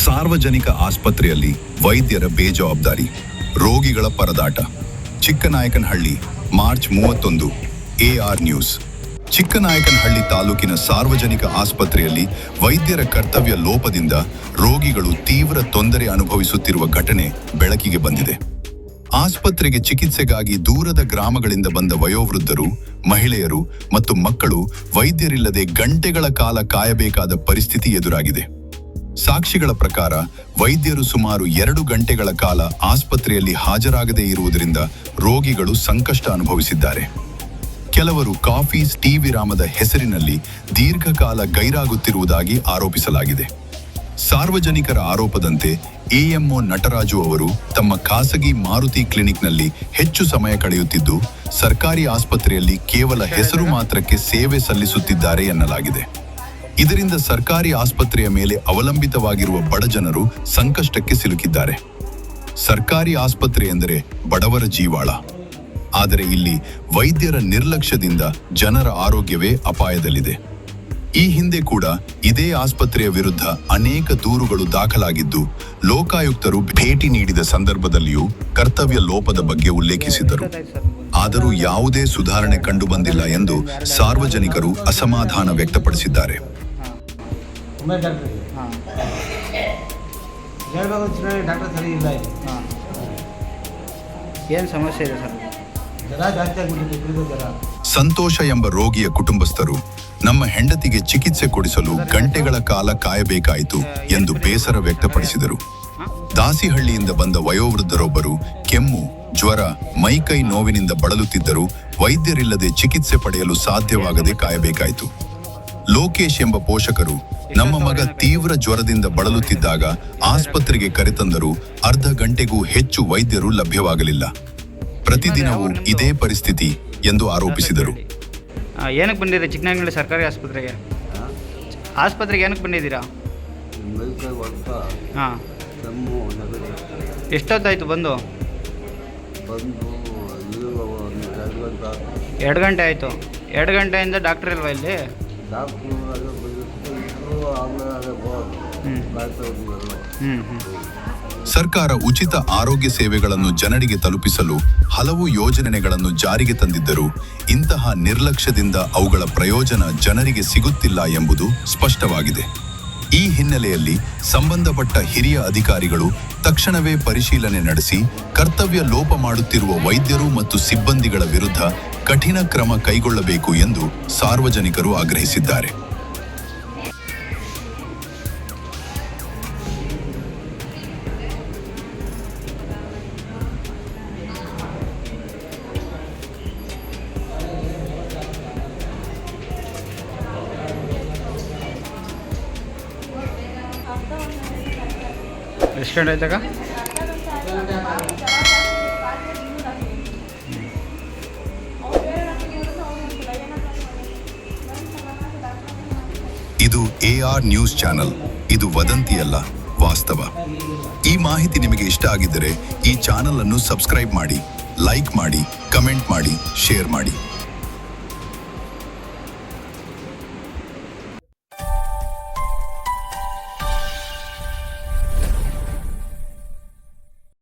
ಸಾರ್ವಜನಿಕ ಆಸ್ಪತ್ರೆಯಲ್ಲಿ ವೈದ್ಯರ ಬೇಜವಾಬ್ದಾರಿ, ರೋಗಿಗಳ ಪರದಾಟ. Chikkanayakanahalli, March 31. AR news. Chikkanayakanahalli ತಾಲೂಕಿನ ಸಾರ್ವಜನಿಕ ಆಸ್ಪತ್ರೆಯಲ್ಲಿ ವೈದ್ಯರ ಕರ್ತವ್ಯ ಲೋಪದಿಂದ ರೋಗಿಗಳು ತೀವ್ರ ತೊಂದರೆ ಅನುಭವಿಸುತ್ತಿರುವ ಘಟನೆ ಬೆಳಕಿಗೆ ಬಂದಿದೆ. ಆಸ್ಪತ್ರೆಗೆ ಚಿಕಿತ್ಸೆಗಾಗಿ ದೂರದ ಗ್ರಾಮಗಳಿಂದ ಬಂದ ವಯೋವೃದ್ಧರು, ಮಹಿಳೆಯರು ಮತ್ತು ಮಕ್ಕಳು ವೈದ್ಯರಿಲ್ಲದೆ ಗಂಟೆಗಳ ಕಾಲ ಕಾಯಬೇಕಾದ ಪರಿಸ್ಥಿತಿ ಎದುರಾಗಿದೆ. ಸಾಕ್ಷಿಗಳ ಪ್ರಕಾರ ವೈದ್ಯರು ಸುಮಾರು 2 ಗಂಟೆಗಳ ಕಾಲ ಆಸ್ಪತ್ರೆಯಲ್ಲಿ ಹಾಜರಾಗದೇ ಇರುವುದರಿಂದ ರೋಗಿಗಳು ಸಂಕಷ್ಟ ಅನುಭವಿಸಿದ್ದಾರೆ. ಕೆಲವರು ಕಾಫಿ, ಟೀ ವಿರಾಮದ ಹೆಸರಿನಲ್ಲಿ ದೀರ್ಘಕಾಲ ಗೈರಾಗುತ್ತಿರುವುದಾಗಿ ಆರೋಪಿಸಲಾಗಿದೆ. ಸಾರ್ವಜನಿಕರ ಆರೋಪದಂತೆ AMO ನಟರಾಜು ಅವರು ತಮ್ಮ ಖಾಸಗಿ ಮಾರುತಿ ಕ್ಲಿನಿಕ್ನಲ್ಲಿ ಹೆಚ್ಚು ಸಮಯ ಕಳೆಯುತ್ತಿದ್ದು, ಸರ್ಕಾರಿ ಆಸ್ಪತ್ರೆಯಲ್ಲಿ ಕೇವಲ ಹೆಸರು ಮಾತ್ರಕ್ಕೆ ಸೇವೆ ಸಲ್ಲಿಸುತ್ತಿದ್ದಾರೆ ಎನ್ನಲಾಗಿದೆ. ಇದರಿಂದ ಸರ್ಕಾರಿ ಆಸ್ಪತ್ರೆಯ ಮೇಲೆ ಅವಲಂಬಿತವಾಗಿರುವ ಬಡಜನರು ಸಂಕಷ್ಟಕ್ಕೆ ಸಿಲುಕಿದ್ದಾರೆ. ಸರ್ಕಾರಿ ಆಸ್ಪತ್ರೆ ಎಂದರೆ ಬಡವರ ಜೀವಾಳ. ಆದರೆ ಇಲ್ಲಿ ವೈದ್ಯರ ನಿರ್ಲಕ್ಷ್ಯದಿಂದ ಜನರ ಆರೋಗ್ಯವೇ ಅಪಾಯದಲ್ಲಿದೆ. ಈ ಹಿಂದೆ ಕೂಡ ಇದೇ ಆಸ್ಪತ್ರೆಯ ವಿರುದ್ಧ ಅನೇಕ ದೂರುಗಳು ದಾಖಲಾಗಿದ್ದು, ಲೋಕಾಯುಕ್ತರು ಭೇಟಿ ನೀಡಿದ ಸಂದರ್ಭದಲ್ಲಿಯೂ ಕರ್ತವ್ಯ ಲೋಪದ ಬಗ್ಗೆ ಉಲ್ಲೇಖಿಸಿದ್ದರು. ಆದರೂ ಯಾವುದೇ ಸುಧಾರಣೆ ಕಂಡುಬಂದಿಲ್ಲ ಎಂದು ಸಾರ್ವಜನಿಕರು ಅಸಮಾಧಾನ ವ್ಯಕ್ತಪಡಿಸಿದ್ದಾರೆ. ಸಂತೋಷ ಎಂಬ ರೋಗಿಯ ಕುಟುಂಬಸ್ಥರು, ನಮ್ಮ ಹೆಂಡತಿಗೆ ಚಿಕಿತ್ಸೆ ಕೊಡಿಸಲು ಗಂಟೆಗಳ ಕಾಲ ಕಾಯಬೇಕಾಯಿತು ಎಂದು ಬೇಸರ ವ್ಯಕ್ತಪಡಿಸಿದರು. ದಾಸಿಹಳ್ಳಿಯಿಂದ ಬಂದ ವಯೋವೃದ್ಧರೊಬ್ಬರು ಕೆಮ್ಮು, ಜ್ವರ, ಮೈಕೈ ನೋವಿನಿಂದ ಬಳಲುತ್ತಿದ್ದರೂ ವೈದ್ಯರಿಲ್ಲದೆ ಚಿಕಿತ್ಸೆ ಪಡೆಯಲು ಸಾಧ್ಯವಾಗದೆ ಕಾಯಬೇಕಾಯಿತು. ಲೋಕೇಶ್ ಎಂಬ ಪೋಷಕರು, ನಮ್ಮ ಮಗ ತೀವ್ರ ಜ್ವರದಿಂದ ಬಳಲುತ್ತಿದ್ದಾಗ ಆಸ್ಪತ್ರೆಗೆ ಕರೆತಂದರೂ ಅರ್ಧ ಗಂಟೆಗೂ ಹೆಚ್ಚು ವೈದ್ಯರು ಲಭ್ಯವಾಗಲಿಲ್ಲ. ಪ್ರತಿದಿನವೂ ಇದೇ ಪರಿಸ್ಥಿತಿ ಎಂದು ಆರೋಪಿಸಿದರು. ಏನಕ್ಕೆ ಬಂದಿದ್ದೀರಾ ಚಿಕ್ಕನಾಯಕನಹಳ್ಳಿ ಸರ್ಕಾರಿ ಆಸ್ಪತ್ರೆಗೆ ಏನಕ್ಕೆ ಬಂದಿದ್ದೀರಾ? ಹಾಂ, ಎಷ್ಟೊತ್ತಾಯಿತು ಬಂದು? 2 ಗಂಟೆ ಆಯಿತು. 2 ಗಂಟೆಯಿಂದ ಡಾಕ್ಟರ್ ಇಲ್ವಾ ಇಲ್ಲಿ? ಸರ್ಕಾರ ಉಚಿತ ಆರೋಗ್ಯ ಸೇವೆಗಳನ್ನು ಜನರಿಗೆ ತಲುಪಿಸಲು ಹಲವು ಯೋಜನೆಗಳನ್ನು ಜಾರಿಗೆ ತಂದಿದ್ದರೂ ಇಂತಹ ನಿರ್ಲಕ್ಷ್ಯದಿಂದ ಅವುಗಳ ಪ್ರಯೋಜನ ಜನರಿಗೆ ಸಿಗುತ್ತಿಲ್ಲ ಎಂಬುದು ಸ್ಪಷ್ಟವಾಗಿದೆ. ಈ ಹಿನ್ನೆಲೆಯಲ್ಲಿ ಸಂಬಂಧಪಟ್ಟ ಹಿರಿಯ ಅಧಿಕಾರಿಗಳು ತಕ್ಷಣವೇ ಪರಿಶೀಲನೆ ನಡೆಸಿ ಕರ್ತವ್ಯ ಲೋಪ ಮಾಡುತ್ತಿರುವ ವೈದ್ಯರು ಮತ್ತು ಸಿಬ್ಬಂದಿಗಳ ವಿರುದ್ಧ ಕಠಿಣ ಕ್ರಮ ಕೈಗೊಳ್ಳಬೇಕು ಎಂದು ಸಾರ್ವಜನಿಕರು ಆಗ್ರಹಿಸಿದ್ದಾರೆ. ಎಷ್ಟು ಗಂಟೆ ಆಯ್ತಾಗ? ಇದು AR ನ್ಯೂಸ್ ಚಾನೆಲ್. ಇದು ವದಂತಿಯಲ್ಲ, ವಾಸ್ತವ. ಈ ಮಾಹಿತಿ ನಿಮಗೆ ಇಷ್ಟ ಆಗಿದ್ದರೆ ಈ ಚಾನೆಲ್ ಅನ್ನು ಸಬ್ಸ್ಕ್ರೈಬ್ ಮಾಡಿ, ಲೈಕ್ ಮಾಡಿ, ಕಮೆಂಟ್ ಮಾಡಿ, ಶೇರ್ ಮಾಡಿ.